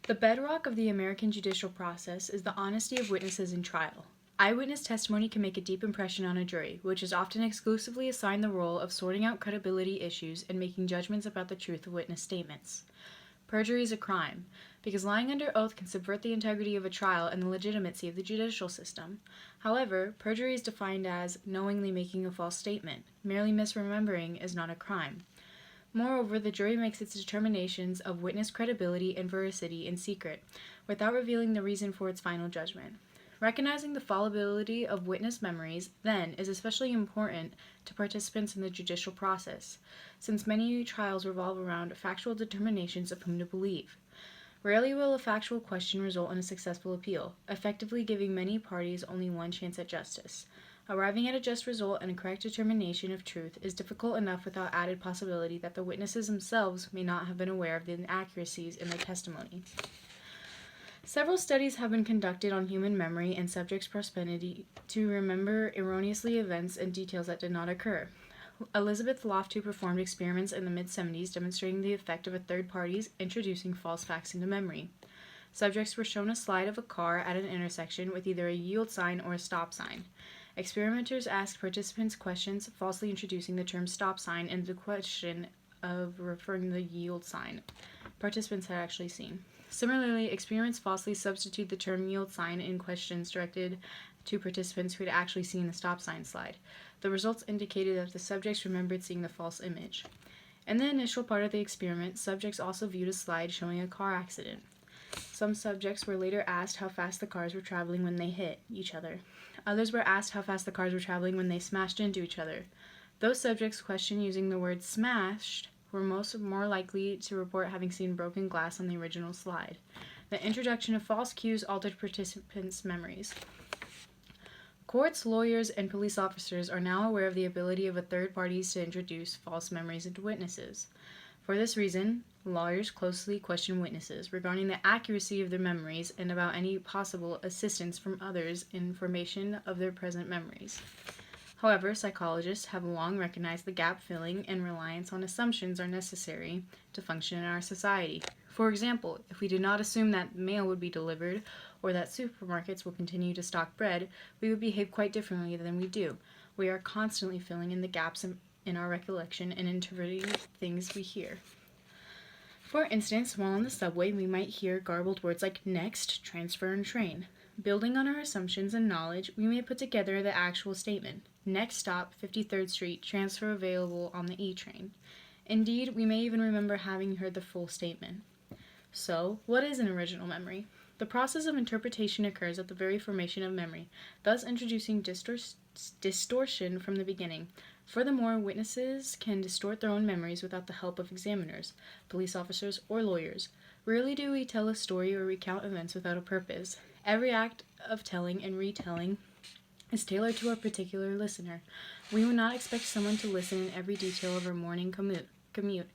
The bedrock of the American judicial process is the honesty of witnesses in trial. Eyewitness testimony can make a deep impression on a jury, which is often exclusively assigned the role of sorting out credibility issues and making judgments about the truth of witness statements. Perjury is a crime, because lying under oath can subvert the integrity of a trial and the legitimacy of the judicial system. However, perjury is defined as knowingly making a false statement. Merely misremembering is not a crime. Moreover, the jury makes its determinations of witness credibility and veracity in secret, without revealing the reason for its final judgment. Recognizing the fallibility of witness memories, then, is especially important to participants in the judicial process, since many trials revolve around factual determinations of whom to believe. Rarely will a factual question result in a successful appeal, effectively giving many parties only one chance at justice. Arriving at a just result and a correct determination of truth is difficult enough without added possibility that the witnesses themselves may not have been aware of the inaccuracies in their testimony. Several studies have been conducted on human memory and subjects' propensity to remember erroneously events and details that did not occur. Elizabeth Loftus performed experiments in the mid-70s demonstrating the effect of a third party's introducing false facts into memory. Subjects were shown a slide of a car at an intersection with either a yield sign or a stop sign. Experimenters asked participants questions, falsely introducing the term stop sign into the question of referring to the yield sign participants had actually seen. Similarly, experiments falsely substitute the term yield sign in questions directed to participants who had actually seen the stop sign slide. The results indicated that the subjects remembered seeing the false image. In the initial part of the experiment, subjects also viewed a slide showing a car accident. Some subjects were later asked how fast the cars were traveling when they hit each other. Others were asked how fast the cars were traveling when they smashed into each other. Those subjects questioned using the word smashed were more likely to report having seen broken glass on the original slide. The introduction of false cues altered participants' memories. Courts, lawyers, and police officers are now aware of the ability of a third parties to introduce false memories into witnesses. For this reason, lawyers closely question witnesses regarding the accuracy of their memories and about any possible assistance from others in formation of their present memories. However, psychologists have long recognized the gap filling and reliance on assumptions are necessary to function in our society. For example, if we did not assume that mail would be delivered or that supermarkets will continue to stock bread, we would behave quite differently than we do. We are constantly filling in the gaps in our recollection and interpreting things we hear. For instance, while on the subway, we might hear garbled words like next, transfer, and train. Building on our assumptions and knowledge, we may put together the actual statement. Next stop, 53rd Street, transfer available on the E train. Indeed, we may even remember having heard the full statement. So, what is an original memory? The process of interpretation occurs at the very formation of memory, thus introducing distortion from the beginning. Furthermore, witnesses can distort their own memories without the help of examiners, police officers, or lawyers. Rarely do we tell a story or recount events without a purpose. Every act of telling and retelling is tailored to a particular listener. We would not expect someone to listen in every detail of our morning commute.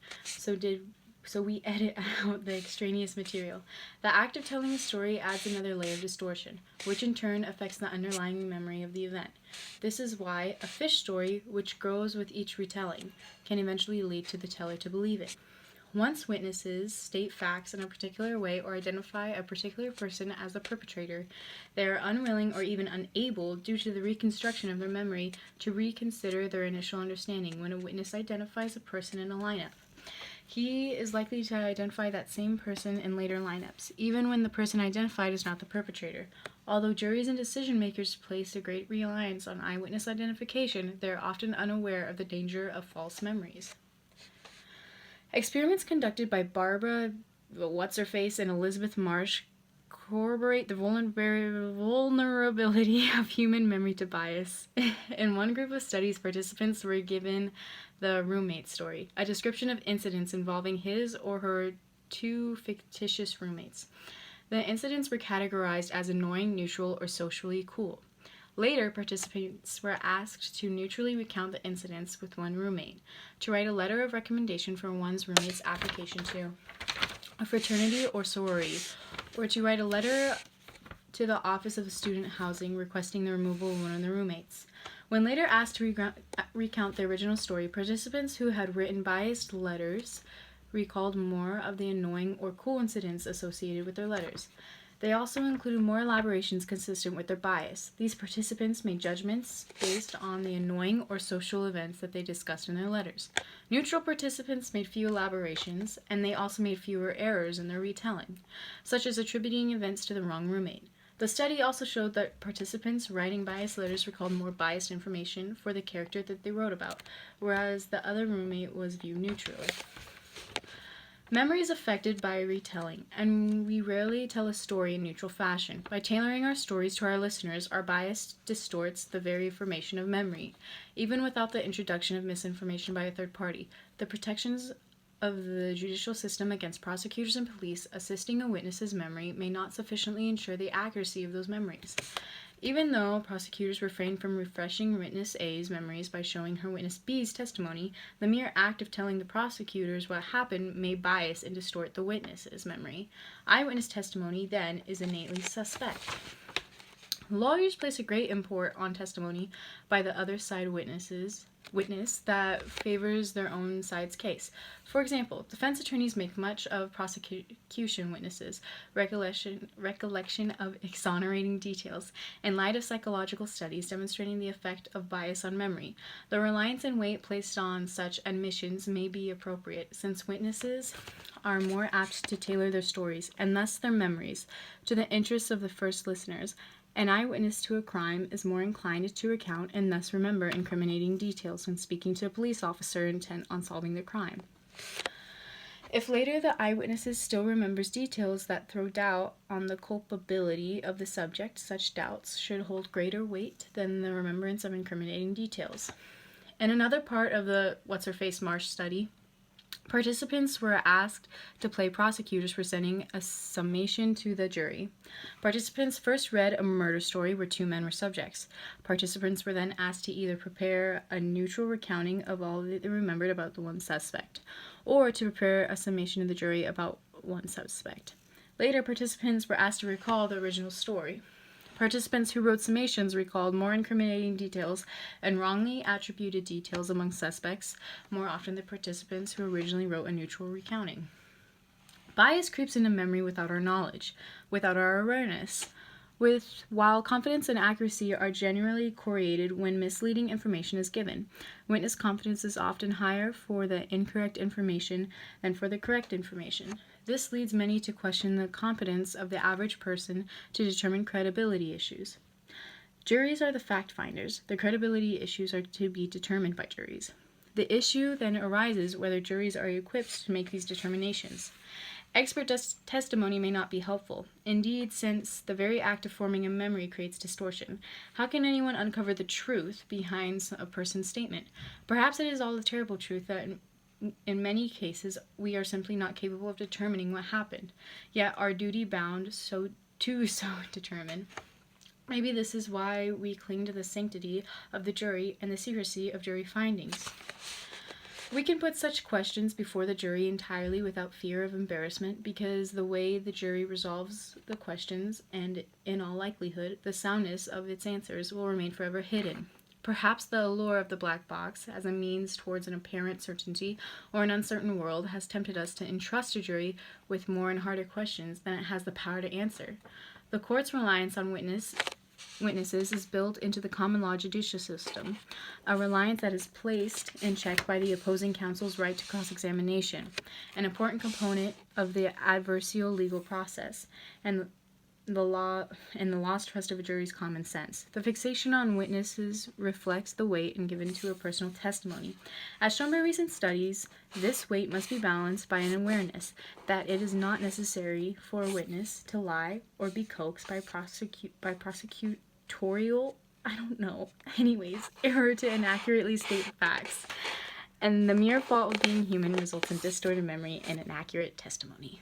So we edit out the extraneous material. The act of telling a story adds another layer of distortion, which in turn affects the underlying memory of the event. This is why a fish story, which grows with each retelling, can eventually lead to the teller to believe it. Once witnesses state facts in a particular way or identify a particular person as the perpetrator, they are unwilling or even unable, due to the reconstruction of their memory, to reconsider their initial understanding when a witness identifies a person in a lineup. He is likely to identify that same person in later lineups, even when the person identified is not the perpetrator. Although juries and decision makers place a great reliance on eyewitness identification, they are often unaware of the danger of false memories. Experiments conducted by Barbara What's-Her-Face and Elizabeth Marsh corroborate the vulnerability of human memory to bias. In one group of studies, participants were given the roommate story, a description of incidents involving his or her two fictitious roommates. The incidents were categorized as annoying, neutral, or socially cool. Later, participants were asked to neutrally recount the incidents with one roommate, to write a letter of recommendation for one's roommate's application to a fraternity or sorority, or to write a letter to the Office of Student Housing requesting the removal of one of the roommates. When later asked to recount the original story, participants who had written biased letters recalled more of the annoying or cool incidents associated with their letters. They also included more elaborations consistent with their bias. These participants made judgments based on the annoying or social events that they discussed in their letters. Neutral participants made few elaborations, and they also made fewer errors in their retelling, such as attributing events to the wrong roommate. The study also showed that participants writing biased letters recalled more biased information for the character that they wrote about, whereas the other roommate was viewed neutrally. Memory is affected by retelling, and we rarely tell a story in neutral fashion. By tailoring our stories to our listeners, our bias distorts the very formation of memory, even without the introduction of misinformation by a third party. The protections of the judicial system against prosecutors and police assisting a witness's memory may not sufficiently ensure the accuracy of those memories. Even though prosecutors refrain from refreshing witness A's memories by showing her witness B's testimony, the mere act of telling the prosecutors what happened may bias and distort the witness's memory. Eyewitness testimony, then, is innately suspect. Lawyers place a great import on testimony by the other side witness that favors their own side's case. For example, defense attorneys make much of prosecution witnesses' recollection of exonerating details in light of psychological studies demonstrating the effect of bias on memory. The reliance and weight placed on such admissions may be appropriate, since witnesses are more apt to tailor their stories, and thus their memories, to the interests of the first listeners. An eyewitness to a crime is more inclined to recount and thus remember incriminating details when speaking to a police officer intent on solving the crime. If later the eyewitness still remembers details that throw doubt on the culpability of the subject, such doubts should hold greater weight than the remembrance of incriminating details. In another part of the What's-Her-Face Marsh study, participants were asked to play prosecutors presenting a summation to the jury. Participants first read a murder story where two men were subjects. Participants were then asked to either prepare a neutral recounting of all that they remembered about the one suspect, or to prepare a summation to the jury about one suspect. Later, participants were asked to recall the original story. Participants who wrote summations recalled more incriminating details and wrongly attributed details among suspects more often than participants who originally wrote a neutral recounting. Bias creeps into memory without our knowledge, without our awareness. While confidence and accuracy are generally correlated when misleading information is given, witness confidence is often higher for the incorrect information than for the correct information. This leads many to question the competence of the average person to determine credibility issues. Juries are the fact finders. The credibility issues are to be determined by juries. The issue then arises whether juries are equipped to make these determinations. Expert testimony may not be helpful. Indeed, since the very act of forming a memory creates distortion, how can anyone uncover the truth behind a person's statement? Perhaps it is all the terrible truth that in many cases we are simply not capable of determining what happened, yet are duty bound so determine. Maybe this is why we cling to the sanctity of the jury and the secrecy of jury findings. We can put such questions before the jury entirely without fear of embarrassment, because the way the jury resolves the questions, and in all likelihood, the soundness of its answers, will remain forever hidden. Perhaps the allure of the black box as a means towards an apparent certainty or an uncertain world has tempted us to entrust a jury with more and harder questions than it has the power to answer. The court's reliance on witnesses is built into the common law judicial system, a reliance that is placed in check by the opposing counsel's right to cross-examination, an important component of the adversarial legal process, and the lost trust of a jury's common sense. The fixation on witnesses reflects the weight given to a personal testimony. As shown by recent studies, this weight must be balanced by an awareness that it is not necessary for a witness to lie or be coaxed by prosecutorial error to inaccurately state facts. And the mere fault of being human results in distorted memory and inaccurate testimony.